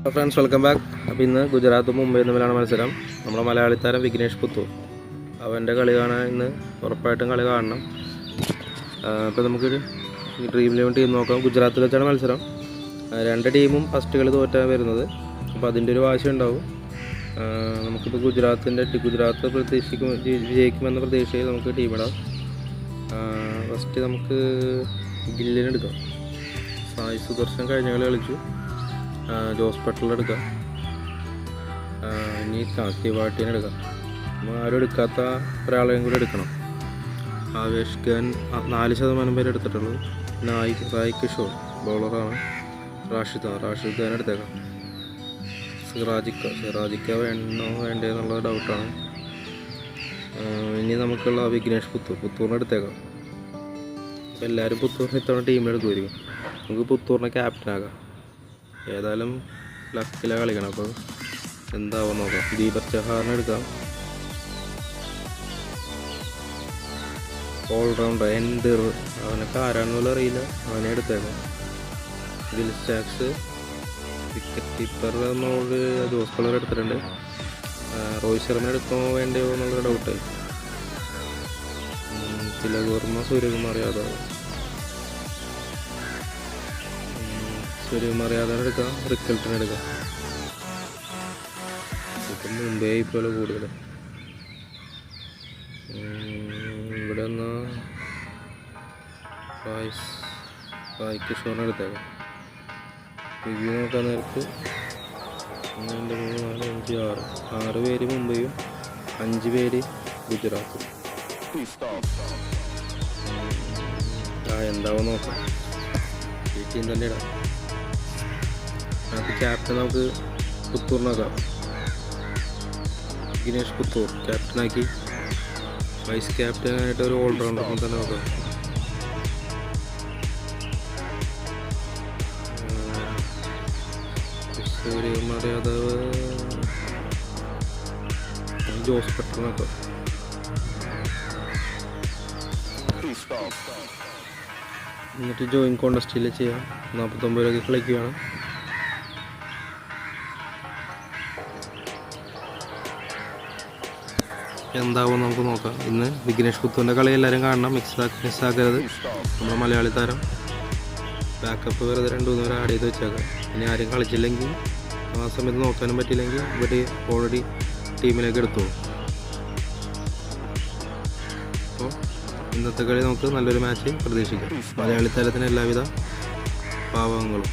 Friends welcome back. അപ്പോൾ ഇന്ന് ഗുജറാത്തും മുംബൈ തമ്മിലാണ് മത്സരം. നമ്മുടെ മലയാളി താരം വിഘ്നേഷ് പുത്തൂർ, അവൻ്റെ കളി കാണാൻ ഇന്ന് ഉറപ്പായിട്ടും കളി കാണണം. അപ്പോൾ നമുക്കൊരു ഡ്രീം 11 ടീം നോക്കാം. ഗുജറാത്തിൽ വെച്ചാണ് മത്സരം. രണ്ട് ടീമും ഫസ്റ്റ് കളി തോറ്റാൻ വരുന്നത്, അപ്പോൾ അതിൻ്റെ ഒരു വാശി ഉണ്ടാവും. നമുക്കിപ്പോൾ ഗുജറാത്ത് വിജയിക്കുമെന്ന പ്രതീക്ഷയിൽ നമുക്ക് ടീമിടാം. ഫസ്റ്റ് നമുക്ക് ഗില്ലിനെടുക്കാം. സായി സുദർശൻ കഴിഞ്ഞ കളി കളിച്ചു. ജോസ് ബട്ട്ലർ എടുക്കാം. ഇനി തിവാട്ടിനെ എടുക്കാം. നമ്മൾ ആരും എടുക്കാത്ത ഒരാളെയും കൂടി എടുക്കണം. ആവേശ് ഖാൻ 4% പേര് എടുത്തിട്ടുള്ളൂ. സായി കിഷോർ ബൗളറാണ്. റാഷിദ് ഖാൻ എടുത്തേക്കാം. സിറാജിക്ക വേണോ വേണ്ടേ എന്നുള്ള ഡൗട്ടാണ്. ഇനി നമുക്കുള്ള വിഘ്നേഷ് പുത്തൂറിനെ എടുത്തേക്കാം. അപ്പോൾ എല്ലാവരും പുത്തൂറിനെ ഇത്തവണ ടീമിലെടുക്കുമായിരിക്കും. നമുക്ക് പുത്തൂറിനെ ക്യാപ്റ്റനാകാം. ഏതായാലും ലക്കിലാണ് കളിക്കണം, അപ്പോൾ എന്താവും നോക്കാം. ദീപക് ചഹാറിനെ എടുക്കാം. ഓൾറൗണ്ടർ അവനൊക്കെ ആരാണെന്നുള്ള അറിയില്ല, അവനെ എടുത്തേക്കാം. വിൽ സ്റ്റാക്സ് വിക്കറ്റ് കീപ്പർ എന്നോട് ജോസ് ബട്ട്ലർ എടുത്തിട്ടുണ്ട്. റോഹിത് ശർമ്മ എടുക്കുമോ വേണ്ടയോ എന്നുള്ളൊരു ഡൗട്ട്. തിലക് വർമ്മ, സൂര്യകുമാർ യാദവ് എടുക്കാം. റിക്കൽട്ടനെ എടുക്കാം. ഇപ്പം മുംബൈ പോലെ കൂടുതൽ ഇവിടെ സായി കിഷോറിനെ എടുത്തേക്കാം. റിവ്യൂ നോക്കാൻ നേരത്ത് 1 2 3 4 5 6 പേര് മുംബൈയും 5 പേര് ഗുജറാത്തും. എന്താവും നോക്കാം. ഈ ടീം തന്നെ ഇടാം. അത് ക്യാപ്റ്റൻ നമുക്ക് പുത്തൂറിനാക്കാം. വിഘ്നേഷ് പുത്തൂർ ക്യാപ്റ്റനാക്കി. വൈസ് ക്യാപ്റ്റനായിട്ട് ഒരു ഓൾറൗണ്ടറിനെ തന്നെ നോക്കാം. സൂര്യകുമാർ യാദവ്, ജോസ് ബട്ട്ലർ നോക്കാം. എന്നിട്ട് ജോയിൻ കോൺടെസ്റ്റിൽ ചെയ്യാം. 49 രൂപയ്ക്ക് കളിക്കുകയാണ്. എന്താവും നമുക്ക് നോക്കാം. ഇന്ന് വിഘ്നേഷ് പുത്തൂറിൻ്റെ കളി എല്ലാവരും കാണണം. മിസ്സാക്കരുത്. നമ്മുടെ മലയാളി താരം ബാക്കപ്പ് വെറുതെ 2-3 പേര് ആഡ് ചെയ്ത് വെച്ചേക്കാം. ഇനി ആരും കളിച്ചില്ലെങ്കിൽ ആ സമയത്ത് നോക്കാനും പറ്റിയില്ലെങ്കിൽ ഇവർ ഓൾറെഡി ടീമിലേക്ക് എടുത്തോളൂ. അപ്പോൾ ഇന്നത്തെ കളി നമുക്ക് നല്ലൊരു മാച്ച് പ്രതീക്ഷിക്കാം. മലയാളി താരത്തിന് എല്ലാവിധ ഭാവങ്ങളും.